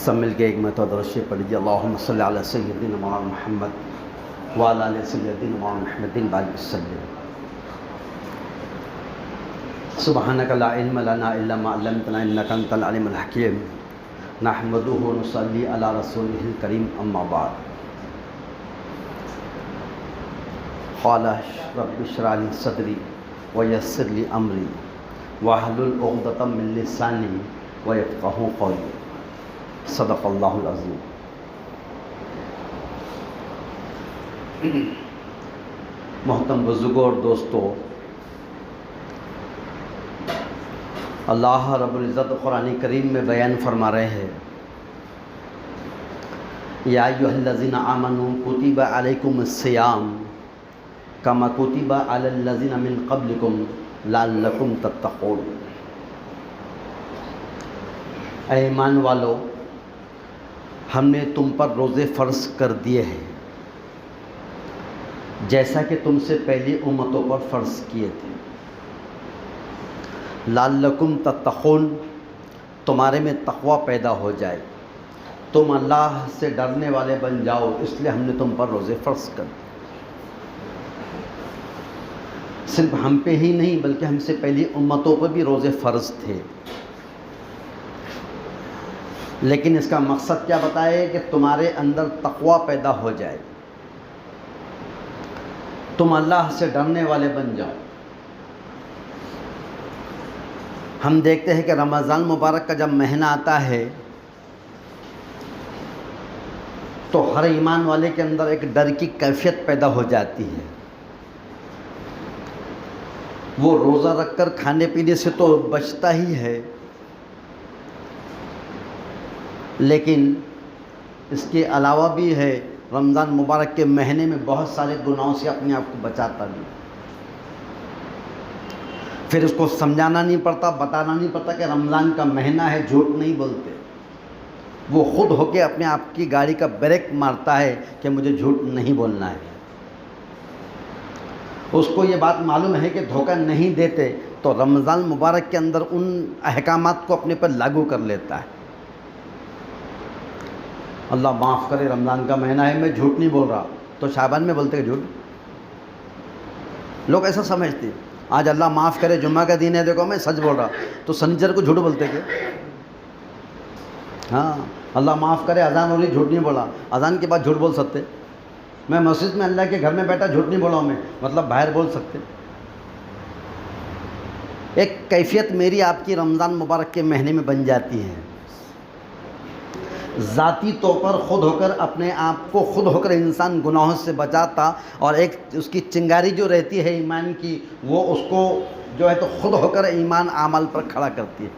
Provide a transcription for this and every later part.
سب مل کے ایک مرتبہ درود شریف پڑھ لیجیے۔ اللہم صلی علی سیدنا مولانا محمد وعلی آل سیدنا مولانا محمد بارک وسلم۔ سبحانک لا علم لنا الا ما علمتنا انک انت العلیم الحکیم۔ نحمدہ ونصلی علی رسولہ الکریم، اما بعد۔ قال رب اشرح لي صدری ویسر لی امری واحلل عقدۃ من لسانی ویفقہوا قولی۔ صدق اللہ العظیم۔ محترم بزرگوں اور دوستو، اللہ رب العزت قرآن کریم میں بیان فرما رہے ہیں، یا ایھا الذین آمنوا کتب علیکم الصیام کما کتب علی الذین من قبلکم لعلکم تتقون۔ اے ایمان والو، ہم نے تم پر روزے فرض کر دیے ہیں جیسا کہ تم سے پہلی امتوں پر فرض کیے تھے، لعلکم تتقون، تمہارے میں تقوی پیدا ہو جائے، تم اللہ سے ڈرنے والے بن جاؤ، اس لیے ہم نے تم پر روزے فرض کر دیے۔ صرف ہم پہ ہی نہیں بلکہ ہم سے پہلی امتوں پر بھی روزے فرض تھے، لیکن اس کا مقصد کیا بتائے کہ تمہارے اندر تقوی پیدا ہو جائے، تم اللہ سے ڈرنے والے بن جاؤ۔ ہم دیکھتے ہیں کہ رمضان مبارک کا جب مہینہ آتا ہے تو ہر ایمان والے کے اندر ایک ڈر کی کیفیت پیدا ہو جاتی ہے۔ وہ روزہ رکھ کر کھانے پینے سے تو بچتا ہی ہے، لیکن اس کے علاوہ بھی ہے رمضان مبارک کے مہینے میں بہت سارے گناہوں سے اپنے آپ کو بچاتا بھی۔ پھر اس کو سمجھانا نہیں پڑتا، بتانا نہیں پڑتا کہ رمضان کا مہینہ ہے، جھوٹ نہیں بولتے، وہ خود ہو کے اپنے آپ کی گاڑی کا بریک مارتا ہے کہ مجھے جھوٹ نہیں بولنا ہے۔ اس کو یہ بات معلوم ہے کہ دھوکہ نہیں دیتے، تو رمضان مبارک کے اندر ان احکامات کو اپنے پر لاگو کر لیتا ہے۔ اللہ معاف کرے، رمضان کا مہینہ ہے، میں جھوٹ نہیں بول رہا، تو شعبان میں بولتے کہ جھوٹ؟ لوگ ایسا سمجھتے ہیں آج اللہ معاف کرے جمعہ کا دن ہے، دیکھو میں سچ بول رہا، تو سنیچر کو جھوٹ بولتے کہ ہاں اللہ معاف کرے اذان ہو رہی، جھوٹ نہیں بولا، اذان کے بعد جھوٹ بول سکتے؟ میں مسجد میں اللہ کے گھر میں بیٹھا، جھوٹ نہیں بولا ہوں میں، مطلب باہر بول سکتے؟ ایک کیفیت میری آپ کی رمضان مبارک کے مہینے میں بن جاتی ہے، ذاتی طور پر خود ہو کر اپنے آپ کو خود ہو کر انسان گناہوں سے بچاتا، اور ایک اس کی چنگاری جو رہتی ہے ایمان کی، وہ اس کو جو ہے تو خود ہو کر ایمان عمل پر کھڑا کرتی ہے۔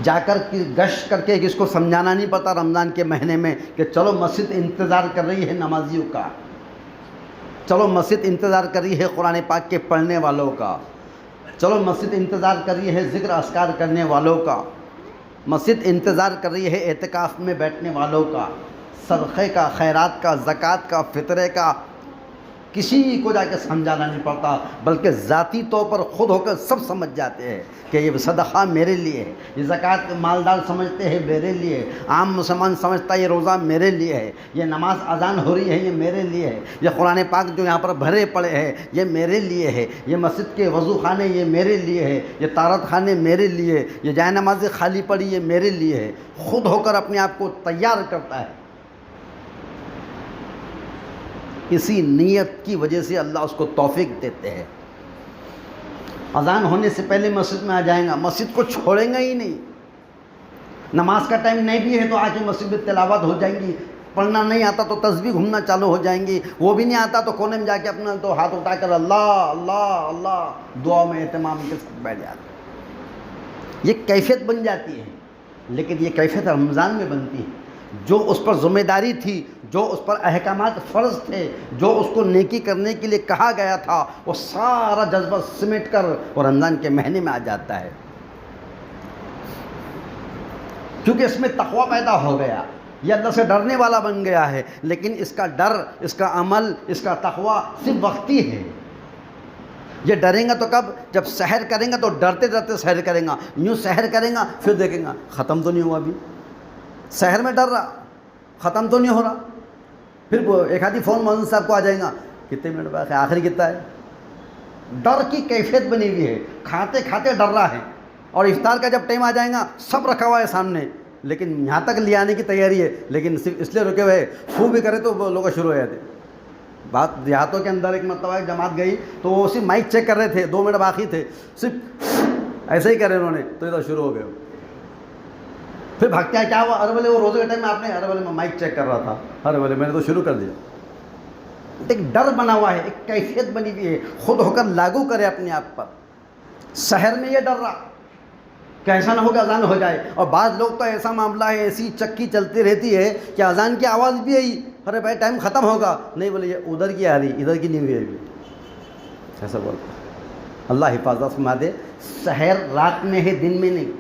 جا کر گشت کر کے اس کو سمجھانا نہیں پڑتا رمضان کے مہینے میں کہ چلو مسجد انتظار کر رہی ہے نمازیوں کا، چلو مسجد انتظار کر رہی ہے قرآن پاک کے پڑھنے والوں کا، چلو مسجد انتظار کر رہی ہے ذکر اذکار کرنے والوں کا، مسجد انتظار کر رہی ہے اعتکاف میں بیٹھنے والوں کا، صدقے کا، خیرات کا، زکوٰۃ کا، فطرے کا۔ کسی کو جا کے سمجھانا نہیں پڑتا، بلکہ ذاتی طور پر خود ہو کر سب سمجھ جاتے ہیں کہ یہ صدقہ میرے لیے ہے، یہ زکوٰۃ مالدار سمجھتے ہیں میرے لیے، عام مسلمان سمجھتا ہے یہ روزہ میرے لیے ہے، یہ نماز اذان ہو رہی ہے یہ میرے لیے ہے، یہ قرآن پاک جو یہاں پر بھرے پڑے ہیں یہ میرے لیے ہے، یہ مسجد کے وضو خانے یہ میرے لیے ہے، یہ طہارت خانے میرے لیے، یہ جائے نمازیں خالی پڑی یہ میرے لیے ہے۔ خود ہو کر اپنے آپ کو تیار کرتا ہے۔ اسی نیت کی وجہ سے اللہ اس کو توفیق دیتے ہیں۔ اذان ہونے سے پہلے مسجد میں آ جائیں گا، مسجد کو چھوڑیں گا ہی نہیں۔ نماز کا ٹائم نہیں بھی ہے تو آ کے مسجد میں تلاوت ہو جائیں گی، پڑھنا نہیں آتا تو تسبیح گھومنا چالو ہو جائیں گی، وہ بھی نہیں آتا تو کونے میں جا کے اپنا تو ہاتھ اٹھا کر اللہ اللہ اللہ دعا میں اہتمام کے ساتھ بیٹھ جاتے۔ یہ کیفیت بن جاتی ہے، لیکن یہ کیفیت رمضان میں بنتی ہے۔ جو اس پر ذمہ داری تھی، جو اس پر احکامات فرض تھے، جو اس کو نیکی کرنے کے لیے کہا گیا تھا، وہ سارا جذبہ سمیٹ کر وہ رمضان کے مہینے میں آ جاتا ہے، کیونکہ اس میں تقوی پیدا ہو گیا، یہ اللہ سے ڈرنے والا بن گیا ہے۔ لیکن اس کا ڈر، اس کا عمل، اس کا تقوی صرف وقتی ہے، یہ ڈریں گا تو کب؟ جب سحر کریں گا تو ڈرتے ڈرتے سحر کریں گا، یوں سحر کریں گا پھر دیکھیں گا ختم تو نہیں ہوا ابھی، سحر میں ڈر رہا ختم تو نہیں ہو رہا، پھر ایک آدھی فون مولوی صاحب کو آ جائیں گا کتنے منٹ بعد آخری کتنا ہے۔ ڈر کی کیفیت بنی ہوئی ہے، کھاتے کھاتے ڈر رہا ہے، اور افطار کا جب ٹائم آ جائے گا سب رکھا ہوا ہے سامنے، لیکن یہاں تک لے آنے کی تیاری ہے، لیکن صرف اس لیے رکے ہوئے فو بھی کرے تو لوگ شروع ہو جاتے۔ بات دیہاتوں کے اندر ایک مرتبہ ایک جماعت گئی تو وہ صرف مائک چیک کر رہے تھے، 2 منٹ باقی تھے، صرف ایسے ہی کرے انہوں نے تو ادھر شروع ہو گئے، پھر بھاگتے ہیں کیا ہوا؟ ارے بولے وہ روزے کے ٹائم میں آپ نے، ارے بولے میں مائک چیک کر رہا تھا، ارے بولے میں نے تو شروع کر دیا۔ ایک ڈر بنا ہوا ہے، ایک کیفیت بنی ہوئی ہے، خود ہو کر لاگو کرے اپنے آپ پر۔ سحر میں یہ ڈر رہا کہ ایسا نہ ہو کہ اذان ہو جائے، اور بعض لوگ تو ایسا معاملہ ہے، ایسی چکی چلتی رہتی ہے کہ اذان کی آواز بھی آئی، ارے بھائی ٹائم ختم ہوگا، نہیں بولے یہ ادھر کی آ رہی، ادھر کی نہیں ہوئی ابھی، ایسا بولتا۔ اللہ حفاظت فرما دے۔ سحر رات میں ہے، دن میں نہیں۔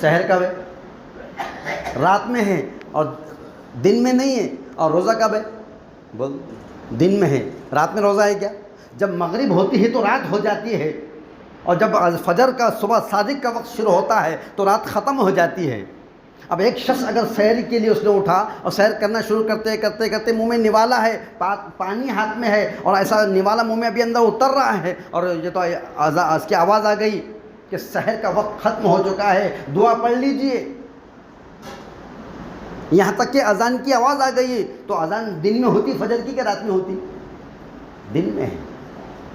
سحر کب ہے؟ رات میں ہے اور دن میں نہیں ہے۔ اور روزہ کب ہے؟ بول، دن میں ہے، رات میں روزہ ہے کیا؟ جب مغرب ہوتی ہے تو رات ہو جاتی ہے، اور جب فجر کا صبح صادق کا وقت شروع ہوتا ہے تو رات ختم ہو جاتی ہے۔ اب ایک شخص اگر سحر کے لیے اس نے اٹھا اور سحر کرنا شروع کرتے کرتے کرتے منہ میں نوالا ہے، پانی ہاتھ میں ہے، اور ایسا نوالا منہ میں ابھی اندر اتر رہا ہے، اور یہ تو اس کی آواز آ گئی کہ سحر کا وقت ختم ہو چکا ہے، دعا پڑھ لیجئے، یہاں تک کہ اذان کی آواز آ گئی ہے، تو اذان دن میں ہوتی فجر کی کہ رات میں ہوتی؟ دن میں ہے۔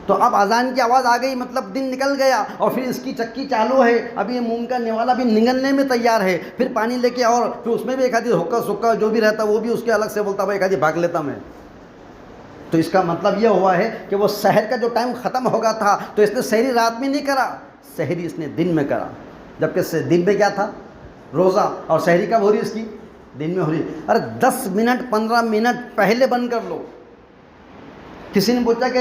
تو اب اذان کی آواز آ گئی مطلب دن نکل گیا، اور پھر اس کی چکی چالو ہے، ابھی یہ منہ کا نوالا بھی نگلنے میں تیار ہے، پھر پانی لے کے، اور پھر اس میں بھی ایک آدھی حکا سکا جو بھی رہتا وہ بھی اس کے الگ سے بولتا، بھائی ایک آدھی بھاگ لیتا میں۔ تو اس کا مطلب یہ ہوا ہے کہ وہ سحر کا جو ٹائم ختم ہوگا تھا تو اس نے سحری رات میں نہیں کرا، سحری اس نے دن میں کرا، جبکہ دن میں کیا تھا؟ روزہ، اور سحری کب ہو رہی اس کی؟ دن میں ہو رہی۔ ارے 10 منٹ 15 منٹ پہلے بند کر لو۔ کسی نے پوچھا کہ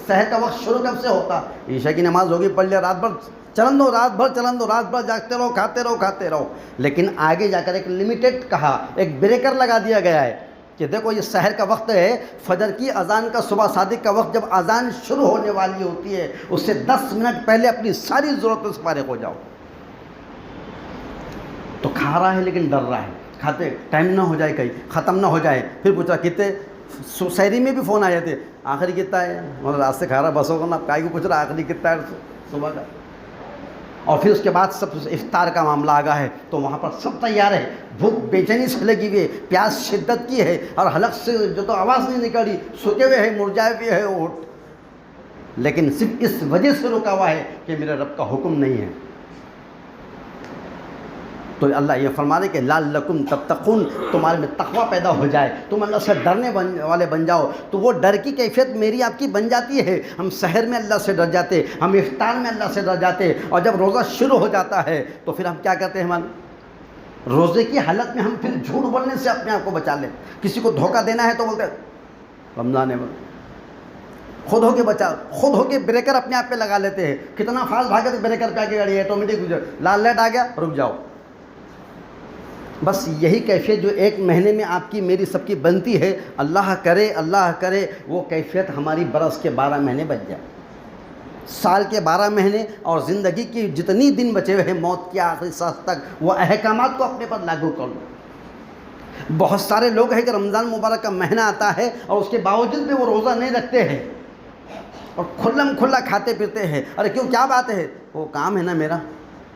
سحر کا وقت شروع کب سے ہوتا؟ عشاء کی نماز ہوگی، پڑھ لیا، رات بھر چلن دو، رات بھر چلن دو، رات بھر جاگتے رہو، کھاتے رہو، لیکن آگے جا کر ایک لمیٹڈ کہا، ایک بریکر لگا دیا گیا ہے کہ دیکھو یہ سحر کا وقت ہے، فجر کی اذان کا، صبح صادق کا وقت، جب اذان شروع ہونے والی ہوتی ہے اس سے 10 منٹ پہلے اپنی ساری ضرورتوں سے فارغ ہو جاؤ۔ تو کھا رہا ہے لیکن ڈر رہا ہے، کھاتے ٹائم نہ ہو جائے، کہیں ختم نہ ہو جائے۔ پھر پوچھا کتنے؟ سحری میں بھی فون آئے تھے، آخری کتنا ہے؟ مطلب رات سے کھا رہا، بس ہوگا نا، آپ کائی کو پوچھ رہا آخری کتنا ہے صبح کا؟ اور پھر اس کے بعد سب افطار کا معاملہ آ گیا ہے، تو وہاں پر سب تیار ہے، بھوک بے چینی سے لگی ہوئی ہے، پیاس شدت کی ہے، اور حلق سے جو تو آواز نہیں نکلی، سوتے ہوئے ہے، مرجائے ہوئے ہے اٹھ، لیکن صرف اس وجہ سے رکا ہوا ہے کہ میرے رب کا حکم نہیں ہے۔ تو اللہ یہ فرما رہے کہ لعلکم تتقون، تمہارے میں تقوی پیدا ہو جائے، تم اللہ سے ڈرنے والے بن جاؤ، تو وہ ڈر کی کیفیت میری آپ کی بن جاتی ہے۔ ہم سحر میں اللہ سے ڈر جاتے، ہم افطار میں اللہ سے ڈر جاتے، اور جب روزہ شروع ہو جاتا ہے تو پھر ہم کیا کرتے ہیں؟ روزے کی حالت میں ہم پھر جھوٹ بولنے سے اپنے آپ کو بچا لیں۔ کسی کو دھوکہ دینا ہے تو بولتے رمضان ہے، خود ہو کے بچا، خود ہو کے بریکر اپنے آپ پہ لگا لیتے ہیں۔ کتنا فاسٹ بھاگے تو بریکر پہ آ کے گاڑی آٹومیٹک، لال لائٹ آ گیا رک جاؤ۔ بس یہی کیفیت جو 1 مہینے میں آپ کی میری سب کی بنتی ہے، اللہ کرے وہ کیفیت ہماری برس کے 12 مہینے بچ جائے، سال کے 12 مہینے، اور زندگی کی جتنی دن بچے ہوئے ہیں موت کی آخری سانس تک، وہ احکامات کو اپنے پر لاگو کر لو۔ بہت سارے لوگ ہیں کہ رمضان مبارک کا مہینہ آتا ہے اور اس کے باوجود بھی وہ روزہ نہیں رکھتے ہیں اور کھلم کھلا کھاتے پھرتے ہیں۔ ارے کیوں، کیا بات ہے؟ وہ کام ہے نا میرا،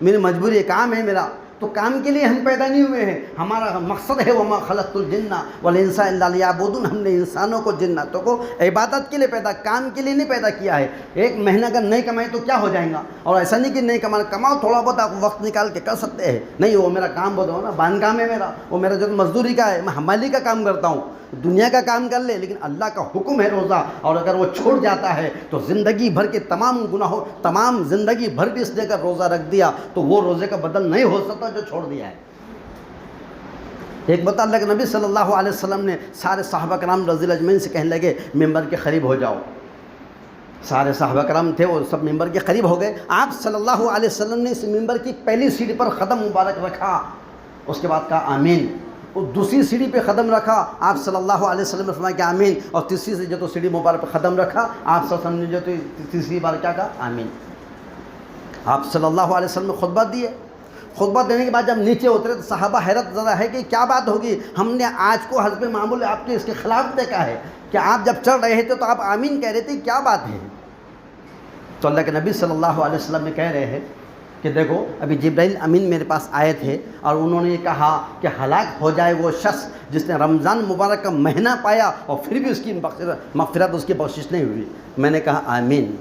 میری مجبوری ہے، کام ہے میرا۔ تو کام کے لیے ہم پیدا نہیں ہوئے ہیں، ہمارا مقصد ہے وما خلقت الجن والانس الا لیعبدون، ہم نے انسانوں کو جناتوں کو عبادت کے لیے پیدا، کام کے لیے نہیں پیدا کیا ہے۔ 1 مہینہ اگر نہیں کمائے تو کیا ہو جائیں گا؟ اور ایسا نہیں کہ نہیں کماؤ، تھوڑا بہت آپ وقت نکال کے کر سکتے ہیں، نہیں وہ میرا کام بہت ہو نا، باندھ کام ہے میرا، وہ میرا جو مزدوری کا ہے، میں حمالی کا کام کرتا ہوں، دنیا کا کام کر لے، لیکن اللہ کا حکم ہے روزہ، اور اگر وہ چھوڑ جاتا ہے تو زندگی بھر کے تمام گناہوں، تمام زندگی بھر بھی اس نے اگر روزہ رکھ دیا تو وہ روزے کا بدل نہیں ہو سکتا جو چھوڑ دیا ہے۔ ایک بتا اللہ کے نبی صلی اللہ علیہ وسلم نے سارے صحابہ کرام رضی اللہ اجمعین سے کہنے لگے ممبر کے قریب ہو جاؤ۔ سارے صحابہ کرام تھے وہ سب ممبر کے قریب ہو گئے۔ آپ صلی اللہ علیہ وسلم نے اس ممبر کی پہلی سیڑھی پر قدم مبارک رکھا، اس کے بعد کہا آمین۔ دوسری سیڑھی پہ قدم رکھا آپ صلی اللہ علیہ وسلم نے فرمایا کہ آمین، اور تیسری سے جو تو سیڑھی مبارک پہ قدم رکھا آپ صلی اللہ علیہ وسلم نے جو تو تیسری بار کیا کہا؟ آمین۔ آپ صلی اللہ علیہ وسلم نے خطبہ دیے، خطبہ دینے کے بعد جب نیچے اترے تو صحابہ حیرت زدہ ہے کہ کیا بات ہوگی، ہم نے آج کو حسب معمول آپ کے اس کے خلاف دیکھا ہے کہ آپ جب چڑھ رہے تھے تو آپ آمین کہہ رہے تھے، کیا بات ہے؟ تو اللہ کے نبی صلی اللہ علیہ وسلم نے کہہ رہے ہیں کہ دیکھو ابھی جبرائیل امین میرے پاس آئے تھے اور انہوں نے یہ کہا کہ ہلاک ہو جائے وہ شخص جس نے رمضان مبارک کا مہینہ پایا اور پھر بھی اس کی مغفرت، اس کی بخشش نہیں ہوئی۔ میں نے کہا آمین۔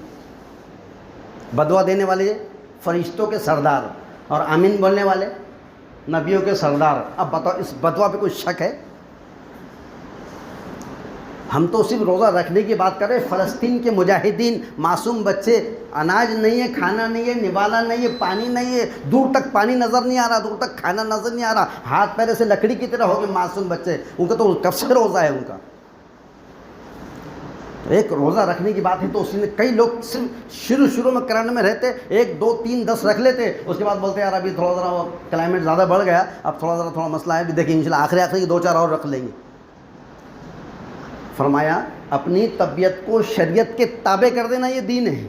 بدعا دینے والے فرشتوں کے سردار اور آمین بولنے والے نبیوں کے سردار، اب بتاؤ اس بدعا پہ کوئی شک ہے؟ ہم تو صرف روزہ رکھنے کی بات کر رہے ہیں۔ فلسطین کے مجاہدین، معصوم بچے، اناج نہیں ہے، کھانا نہیں ہے، نوالا نہیں ہے، پانی نہیں ہے، دور تک پانی نظر نہیں آ رہا، دور تک کھانا نظر نہیں آ رہا، ہاتھ پیر سے لکڑی کی طرح ہو گئے معصوم بچے، ان کا تو کب سے روزہ ہے ان کا۔ ایک روزہ رکھنے کی بات ہے تو اس میں کئی لوگ صرف شروع میں کرنے میں رہتے، 1 2 3 10 رکھ لیتے، اس کے بعد بولتے یار ابھی تھوڑا ذرا کلائمیٹ زیادہ بڑھ گیا، اب تھوڑا مسئلہ ہے، ابھی دیکھیں انشاءاللہ آخری 2 4 اور رکھ لیں گے۔ فرمایا اپنی طبیعت کو شریعت کے تابع کر دینا یہ دین ہے،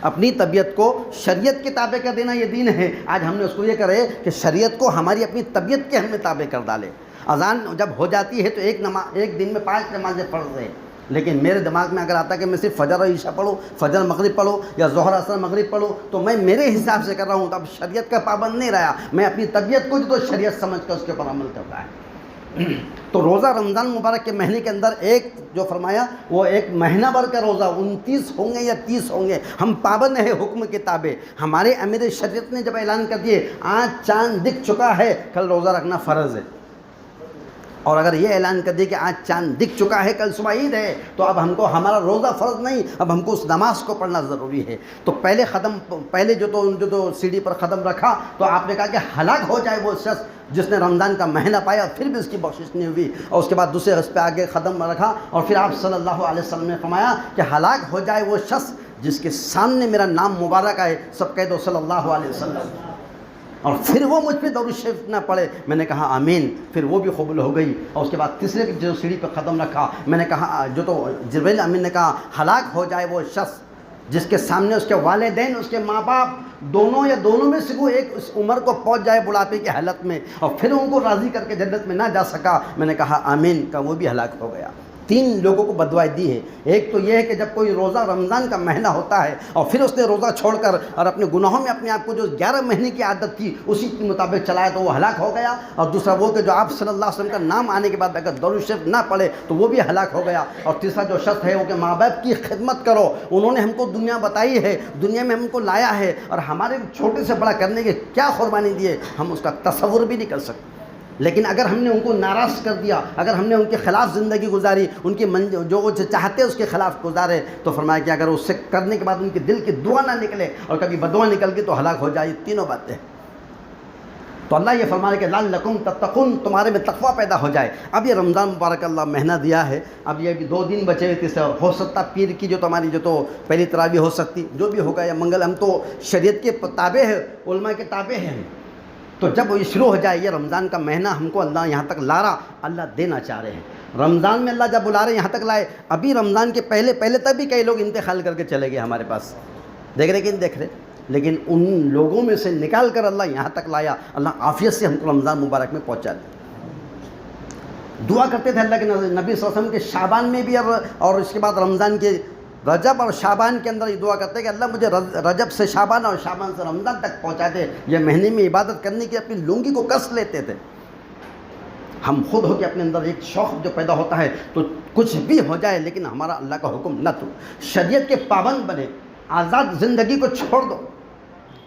اپنی طبیعت کو شریعت کے تابع کر دینا یہ دین ہے۔ آج ہم نے اس کو یہ کرے کہ شریعت کو ہماری اپنی طبیعت کے ہم نے تابع کر ڈالے۔ اذان جب ہو جاتی ہے تو ایک دن میں 5 نمازیں فرض ہیں، لیکن میرے دماغ میں اگر آتا کہ میں صرف فجر اور عشاء پڑھوں، فجر مغرب پڑھوں یا ظہر عصر مغرب پڑھوں تو میں میرے حساب سے کر رہا ہوں، تو اب شریعت کا پابند نہیں رہا، میں اپنی طبیعت کو جو تو شریعت سمجھ کر اس کے اوپر عمل کر رہا ہے۔ تو روزہ رمضان مبارک کے مہینے کے اندر ایک جو فرمایا وہ ایک مہینہ بھر کا روزہ 29 ہوں گے یا 30 ہوں گے، ہم پابند ہیں حکم کے تابع۔ ہمارے امیر شریعت نے جب اعلان کر دیے آج چاند دکھ چکا ہے کل روزہ رکھنا فرض ہے، اور اگر یہ اعلان کر دیا کہ آج چاند دکھ چکا ہے کل صبح عید ہے تو اب ہم کو ہمارا روزہ فرض نہیں، اب ہم کو اس نماز کو پڑھنا ضروری ہے۔ تو پہلے جو تو سیڑھی پر قدم رکھا تو آپ نے کہا کہ ہلاک ہو جائے وہ شخص جس نے رمضان کا مہینہ پایا پھر بھی اس کی بخشش نہیں ہوئی، اور اس کے بعد دوسرے اس پہ آگے قدم رکھا اور پھر آپ صلی اللہ علیہ وسلم نے فرمایا کہ ہلاک ہو جائے وہ شخص جس کے سامنے میرا نام مبارک آئے، سب کہہ دو صلی اللہ علیہ وسلم، اور پھر وہ مجھ پہ درود شریف نہ پڑھے۔ میں نے کہا آمین، پھر وہ بھی قبول ہو گئی۔ اور اس کے بعد تیسرے جو سیڑھی پہ قدم رکھا میں نے کہا جو تو جبرائیل امین نے کہا ہلاک ہو جائے وہ شخص جس کے سامنے اس کے والدین، اس کے ماں باپ دونوں یا دونوں میں سے کوئی ایک اس عمر کو پہنچ جائے بڑھاپے کی حالت میں اور پھر ان کو راضی کر کے جنت میں نہ جا سکا۔ میں نے کہا آمین، کا وہ بھی ہلاک ہو گیا۔ 3 لوگوں کو بددعائی دی ہے۔ ایک تو یہ ہے کہ جب کوئی روزہ رمضان کا مہینہ ہوتا ہے اور پھر اس نے روزہ چھوڑ کر اور اپنے گناہوں میں اپنے آپ کو جو 11 مہینے کی عادت تھی اسی کے مطابق چلایا تو وہ ہلاک ہو گیا، اور دوسرا وہ کہ جو آپ صلی اللہ علیہ وسلم کا نام آنے کے بعد اگر درود شریف نہ پڑھے تو وہ بھی ہلاک ہو گیا، اور تیسرا جو شخص ہے وہ کہ ماں باپ کی خدمت کرو، انہوں نے ہم کو دنیا بتائی ہے، دنیا میں ہم کو لایا ہے، اور ہمارے چھوٹے سے بڑا کرنے کے کیا قربانی دیے ہم اس کا تصور بھی نہیں کر سکتے۔ لیکن اگر ہم نے ان کو ناراض کر دیا، اگر ہم نے ان کے خلاف زندگی گزاری، ان کی جو وہ چاہتے اس کے خلاف گزارے، تو فرمایا کہ اگر اس سے کرنے کے بعد ان کے دل کی دعا نہ نکلے اور کبھی بدعا نکل گئی تو ہلاک ہو جائے۔ تینوں باتیں تو اللہ یہ فرما رہے کہ لعلکم تتقون، تمہارے میں تقویٰ پیدا ہو جائے۔ اب یہ رمضان مبارک اللہ مہینہ دیا ہے، اب یہ بھی 2 دن بچے ہوئے تھے، ہو سکتا پیر کی جو ہماری جو تو پہلی تراویح ہو سکتی، جو بھی ہوگا، یا منگل، ہم تو شریعت کے تابع ہے، علماء کے تابع ہیں۔ تو جب یہ شروع ہو جائے یہ رمضان کا مہینہ ہم کو اللہ یہاں تک لا رہا، اللہ دینا چاہ رہے ہیں۔ رمضان میں اللہ جب بلا رہے یہاں تک لائے، ابھی رمضان کے پہلے تب بھی کئی لوگ انتقال کر کے چلے گئے ہمارے پاس، دیکھ رہے کہ نہیں دیکھ رہے، لیکن ان لوگوں میں سے نکال کر اللہ یہاں تک لایا، اللہ عافیت سے ہم کو رمضان مبارک میں پہنچا دیا۔ دعا کرتے تھے اللہ کے نبی صلی اللہ علیہ وسلم کے شعبان میں بھی اور اس کے بعد رمضان کے رجب اور شعبان کے اندر یہ دعا کرتے کہ اللہ مجھے رجب سے شعبان اور شعبان سے رمضان تک پہنچا دے۔ یہ مہینے میں عبادت کرنے کی اپنی لنگی کو کس لیتے تھے۔ ہم خود ہو کے اپنے اندر ایک شوق جو پیدا ہوتا ہے تو کچھ بھی ہو جائے لیکن ہمارا اللہ کا حکم نہ تو، شریعت کے پابند بنے، آزاد زندگی کو چھوڑ دو۔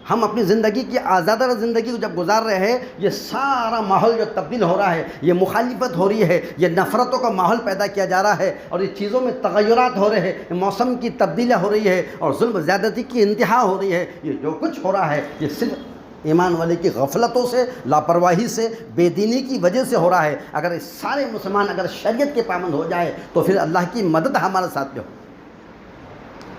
ہم اپنی زندگی کی آزادہ زندگی کو جب گزار رہے ہیں، یہ سارا ماحول جو تبدیل ہو رہا ہے، یہ مخالفت ہو رہی ہے، یہ نفرتوں کا ماحول پیدا کیا جا رہا ہے، اور یہ چیزوں میں تغیرات ہو رہے ہیں، موسم کی تبدیلیاں ہو رہی ہے، اور ظلم زیادتی کی انتہا ہو رہی ہے۔ یہ جو کچھ ہو رہا ہے یہ صرف ایمان والے کی غفلتوں سے، لاپرواہی سے، بے دینی کی وجہ سے ہو رہا ہے۔ اگر سارے مسلمان اگر شریعت کے پابند ہو جائے تو پھر اللہ کی مدد ہمارے ساتھ میں ہو۔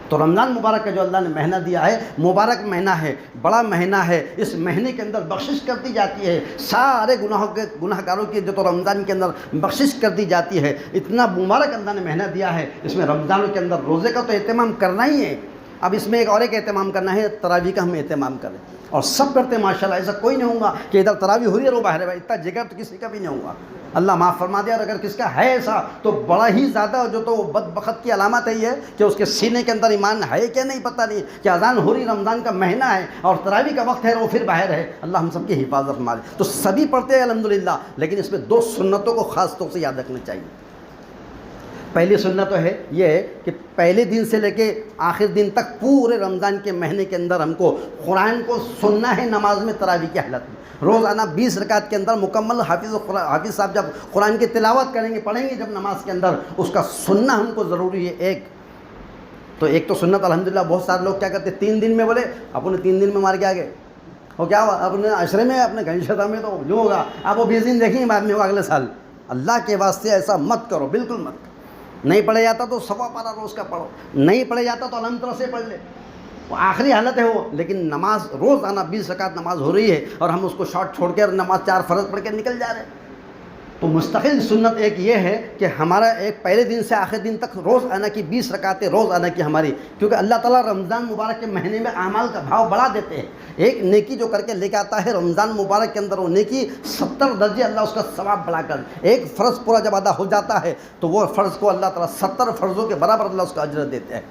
تو رمضان مبارک کا جو اللہ نے مہینہ دیا ہے، مبارک مہینہ ہے، بڑا مہینہ ہے، اس مہینے کے اندر بخشش کر دی جاتی ہے، سارے گناہ گاروں کی جو تو رمضان کے اندر بخشش کر دی جاتی ہے۔ اتنا مبارک اللہ نے مہینہ دیا ہے، اس میں رمضانوں کے اندر روزے کا تو اہتمام کرنا ہی ہے، اب اس میں ایک اہتمام کرنا ہے، تراویح کا ہم اہتمام کریں، اور سب کرتے ہیں ماشاءاللہ، ایسا کوئی نہیں ہوگا کہ ادھر تراویح ہو رہی ہے رو باہر ہے، اتنا جگر تو کسی کا بھی نہیں ہوگا، اللہ معاف فرما دیا۔ اور اگر کس کا ہے ایسا تو بڑا ہی زیادہ جو تو بدبخت کی علامت ہے یہ کہ اس کے سینے کے اندر ایمان ہے کہ نہیں پتہ نہیں، کہ اذان ہو رہی رمضان کا مہینہ ہے اور تراویح کا وقت ہے وہ پھر باہر ہے، اللہ ہم سب کی حفاظت فرما دے۔ تو سبھی پڑھتے ہیں الحمدللہ، لیکن اس میں 2 سنتوں کو خاص طور سے یاد رکھنا چاہیے۔ پہلی سنت تو ہے یہ ہے کہ پہلے دن سے لے کے آخر دن تک پورے رمضان کے مہینے کے اندر ہم کو قرآن کو سننا ہے، نماز میں تراویح کی حالت میں روزانہ 20 رکعت کے اندر مکمل حافظ صاحب جب قرآن کی تلاوت کریں گے، پڑھیں گے جب نماز کے اندر، اس کا سننا ہم کو ضروری ہے۔ ایک تو سنت الحمدللہ بہت سارے لوگ کیا کرتے ہیں 3 دن میں، بولے اپنے 3 دن میں مار کے آگے وہ کیا ہوا اپنے عشرے میں اپنے گھنشتہ میں تو جو ہوگا آپ وہ 20 دن دیکھیں گے بعد میں ہوگا اگلے سال۔ اللہ کے واسطے ایسا مت کرو، بالکل مت کرو۔ نہیں پڑھا جاتا تو 1.25 پارہ روز کا پڑھو، نہیں پڑھا جاتا تو الحمدللہ سے پڑھ لے، وہ آخری حالت ہے وہ، لیکن نماز روزانہ 20 رکعت نماز ہو رہی ہے اور ہم اس کو شارٹ چھوڑ کے نماز 4 فرض پڑھ کے نکل جا رہے ہیں۔ تو مستقل سنت ایک یہ ہے کہ ہمارا ایک پہلے دن سے آخر دن تک روز آنا کی 20 رکعتیں روز آنا کی ہماری، کیونکہ اللہ تعالیٰ رمضان مبارک کے مہینے میں اعمال کا بھاؤ بڑھا دیتے ہیں۔ ایک نیکی جو کر کے لے کے آتا ہے رمضان مبارک کے اندر، وہ نیکی 70 درجے اللہ اس کا ثواب بڑھا کر، ایک فرض پورا جب ادا ہو جاتا ہے تو وہ فرض کو اللہ تعالیٰ 70 فرضوں کے برابر اللہ اس کا اجر دیتے ہیں۔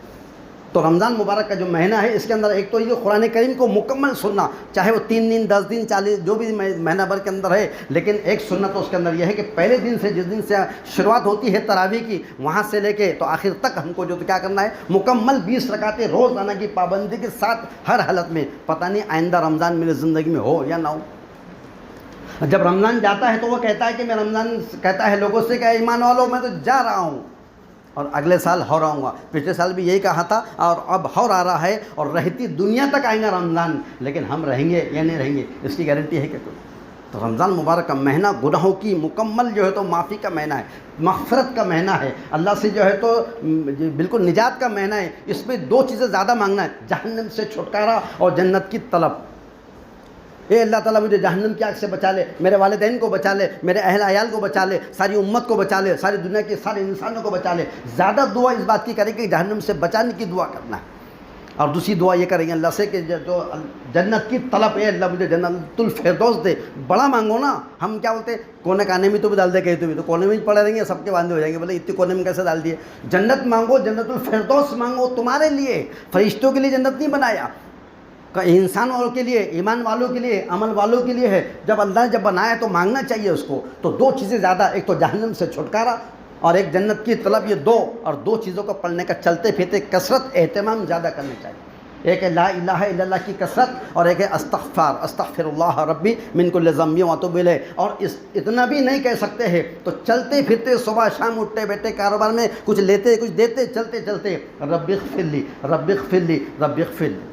تو رمضان مبارک کا جو مہینہ ہے اس کے اندر ایک تو یہ قرآن کریم کو مکمل سننا، چاہے وہ 3 دن 10 دن 40 جو بھی مہینہ بھر کے اندر ہے، لیکن ایک سنت تو اس کے اندر یہ ہے کہ پہلے دن سے جس دن سے شروعات ہوتی ہے تراویح کی، وہاں سے لے کے تو آخر تک ہم کو جو تو کیا کرنا ہے، مکمل 20 رکعتیں روز آنا کی پابندی کے ساتھ ہر حالت میں۔ پتہ نہیں آئندہ رمضان میری زندگی میں ہو یا نہ ہو۔ جب رمضان جاتا ہے تو وہ کہتا ہے کہ میں رمضان کہتا ہے لوگوں سے کہ ایمان والو میں تو جا رہا ہوں اور اگلے سال ہو رہا ہوں، پچھلے سال بھی یہی کہا تھا اور اب ہو رہا ہے اور رہتی دنیا تک آئیں گا رمضان، لیکن ہم رہیں گے یا نہیں رہیں گے اس کی گارنٹی ہے کہ کوئی؟ تو رمضان مبارک کا مہینہ گناہوں کی مکمل جو ہے تو معافی کا مہینہ ہے، مغفرت کا مہینہ ہے، اللہ سے جو ہے تو بالکل نجات کا مہینہ ہے۔ اس میں 2 چیزیں زیادہ مانگنا ہے، جہنم سے چھٹکارا اور جنت کی طلب۔ اے اللہ تعالیٰ مجھے جہنم کی آگ سے بچا لے، میرے والدین کو بچا لے، میرے اہل عیال کو بچا لے، ساری امت کو بچا لے، ساری دنیا کے سارے انسانوں کو بچا لے۔ زیادہ دعا اس بات کی کریں کہ جہنم سے بچانے کی دعا کرنا ہے، اور دوسری دعا یہ کریں گے اللہ سے کہ جو جنت کی طلب، اے اللہ مجھے جنت الفردوس دے۔ بڑا مانگو نا، ہم کیا بولتے ہیں کونے کانے میں تو بھی ڈال دے، کہیں تو بھی تو کونے میں پڑے رہیں گے، سب کے باندھے ہو جائیں گے، بولے اتنے کونے میں کیسے ڈال دیے؟ جنت مانگو، جنت الفردوس مانگو، تمہارے لیے، فرشتوں کے لیے جنت نہیں بنایا، انسان والوں کے لیے، ایمان والوں کے لیے، عمل والوں کے لیے ہے۔ جب اللہ نے جب بنایا تو مانگنا چاہیے اس کو۔ تو 2 چیزیں زیادہ، ایک تو جہنم سے چھٹکارا اور ایک جنت کی طلب، یہ 2 اور 2 چیزوں کو پڑھنے کا چلتے پھرتے کثرت اہتمام زیادہ کرنا چاہیے۔ ایک ہے لا الہ الا اللہ کی کثرت اور ایک ہے استغفر اللہ ربی من کل ذنب واتوب الیہ۔ اور اتنا بھی نہیں کہہ سکتے ہیں تو چلتے پھرتے صبح شام اٹھتے بیٹھے کاروبار میں کچھ لیتے کچھ دیتے، چلتے چلتے رب اغفر لی رب اغفر لی رب اغفر لی۔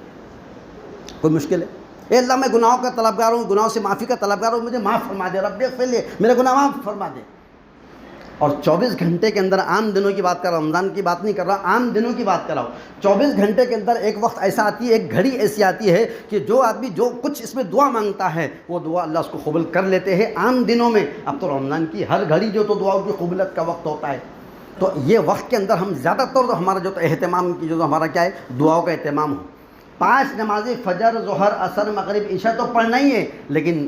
کوئی مشکل ہے؟ اے اللہ میں گناہوں کا طلبگار ہوں، گناہوں سے معافی کا طلبگار ہوں، مجھے معاف فرما دے، رب اغفر لي، میرے گناہ معاف فرما دے۔ اور 24 گھنٹے کے اندر عام دنوں کی بات کر رہا ہوں، رمضان کی بات نہیں کر رہا، عام دنوں کی بات کر رہا ہوں۔ 24 گھنٹے کے اندر ایک وقت ایسا آتی ہے، ایک گھڑی ایسی آتی ہے کہ جو آدمی جو کچھ اس میں دعا مانگتا ہے وہ دعا اللہ اس کو قبول کر لیتے ہیں عام دنوں میں۔ اب تو رمضان کی ہر گھڑی جو تو دعاؤں کی قبولیت کا وقت ہوتا ہے، تو یہ وقت کے اندر ہم زیادہ طور ہمارا جو اہتمام کی جو ہمارا کیا ہے، دعاؤں کا اہتمام ہو۔ 5 نمازیں فجر ظہر عصر مغرب عشاء تو پڑھنا ہی ہے، لیکن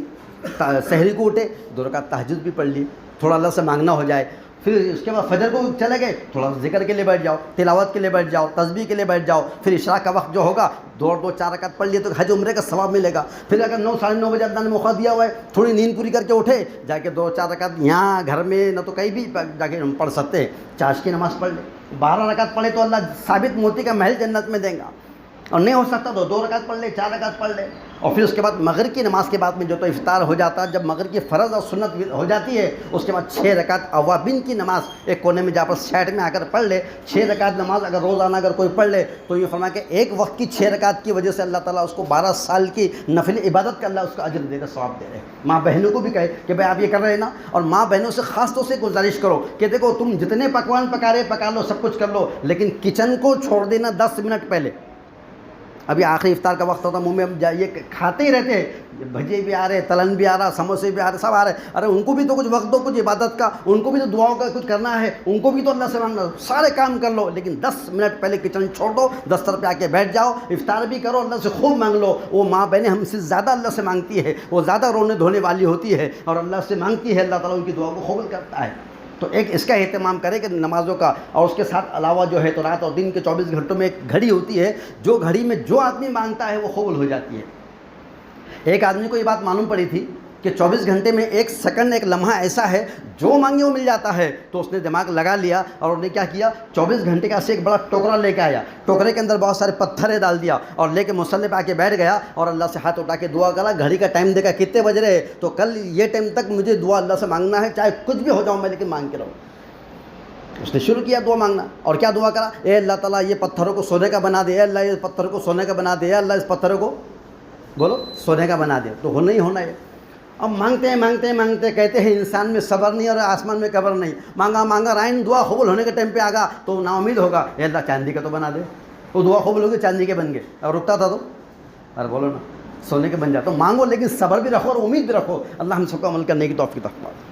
سحری کو اٹھے 2 رکعت تہجد بھی پڑھ لی، تھوڑا اللہ سے مانگنا ہو جائے۔ پھر اس کے بعد فجر کو چلے گئے، تھوڑا ذکر کے لیے بیٹھ جاؤ، تلاوت کے لیے بیٹھ جاؤ، تسبیح کے لیے بیٹھ جاؤ۔ پھر عشاء کا وقت جو ہوگا 2 4 رکعت پڑھ لیے تو حج عمرے کا ثواب ملے گا۔ پھر اگر 9 ساڑھے 9 بجے اللہ نے موقع دیا ہوا ہے، تھوڑی نیند پوری کر کے اٹھے، جا کے 2 4 رکعت یہاں گھر میں نہ تو کہیں بھی جا کے ہم پڑھ سکتے ہیں، چاشت کی نماز پڑھ لیں، 12 رکعت پڑھے تو اللہ ثابت موتی کا محل جنت میں دیں گا۔ اور نہیں ہو سکتا تو 2 رکعت پڑھ لے، 4 رکعت پڑھ لے. اور پھر اس کے بعد مغرب کی نماز کے بعد میں جو تو افطار ہو جاتا ہے، جب مغرب کی فرض اور سنت ہو جاتی ہے اس کے بعد 6 رکعت اوابین کی نماز ایک کونے میں جا پر سائڈ میں آ کر پڑھ لے. 6 رکعت نماز اگر روزانہ اگر کوئی پڑھ لے تو یہ فرمایا کہ ایک وقت کی 6 رکعت کی وجہ سے اللہ تعالیٰ اس کو 12 سال کی نفل عبادت کا اللہ اس کا اجر دے گا، ثواب دے رہے. ماں بہنوں کو بھی کہے کہ بھائی آپ یہ کر رہے ہیں نا، اور ماں بہنوں سے خاص طور سے گزارش کرو کہ دیکھو تم جتنے پکوان پکا رہے پکا لو، سب کچھ کر لو، لیکن کچن کو چھوڑ دینا 10 منٹ پہلے. ابھی آخری افطار کا وقت ہوتا منہ میں ہم یہ کھاتے ہی رہتے ہیں، بھجے بھی آ رہے، تلن بھی آ رہا، سموسے بھی آ رہے، سب آ رہے. ارے ان کو بھی تو کچھ وقت دو، کچھ عبادت کا، ان کو بھی تو دعاؤں کا کچھ کرنا ہے، ان کو بھی تو اللہ سے مانگنا. سارے کام کر لو لیکن 10 منٹ پہلے کچن چھوڑ دو، دستر پہ آ کے بیٹھ جاؤ، افطار بھی کرو، اللہ سے خوب مانگ لو. وہ ماں بہنیں ہم سے زیادہ اللہ سے مانگتی ہے، وہ زیادہ رونے دھونے والی ہوتی ہے اور اللہ سے مانگتی ہے، اللہ تعالیٰ ان کی دعا کو قبول کرتا ہے. تو ایک اس کا اہتمام کرے کہ نمازوں کا. اور اس کے ساتھ علاوہ جو ہے تو رات اور دن کے 24 گھنٹوں میں ایک گھڑی ہوتی ہے، جو گھڑی میں جو آدمی مانگتا ہے وہ قبول ہو جاتی ہے. ایک آدمی کو یہ بات معلوم پڑی تھی کہ 24 گھنٹے میں 1 سیکنڈ، ایک لمحہ ایسا ہے جو مانگے وہ مل جاتا ہے. تو اس نے دماغ لگا لیا اور انہوں نے کیا کیا، 24 گھنٹے کا ایک بڑا ٹوکرا لے کے آیا، ٹوکرے کے اندر بہت سارے پتھریں ڈال دیا اور لے کے مصلی پہ آ کے بیٹھ گیا اور اللہ سے ہاتھ اٹھا کے دعا کرا. گھڑی کا ٹائم دیکھا کتنے بج رہے، تو کل یہ ٹائم تک مجھے دعا اللہ سے مانگنا ہے، چاہے کچھ بھی ہو جاؤں میں لیکن مانگ کے رہوں. اس نے شروع کیا دعا مانگنا. اور کیا دعا کرا، اے اللہ تعالیٰ یہ پتھروں کو سونے کا بنا دے، اے اللہ یہ پتھروں کو سونے کا بنا دے، اے اللہ اس پتھروں کو بولو سونے کا بنا دے. تو ہونا ہی ہونا ہے. اب مانگتے ہیں مانگتے ہیں مانگتے ہیں، کہتے ہیں انسان میں صبر نہیں اور آسمان میں قبر نہیں. مانگا مانگا رائن دعا قبول ہونے کے ٹائم پہ آگا تو نا امید ہوگا، اے اللہ چاندی کا تو بنا دے. وہ دعا قبول ہوگی، چاندی کے بن گئے. اور رکتا تھا تو ارے بولو نا سونے کے بن جاتا. تو مانگو لیکن صبر بھی رکھو اور امید بھی رکھو. اللہ ہم سب کو عمل کرنے کی توفیق عطا فرمائے.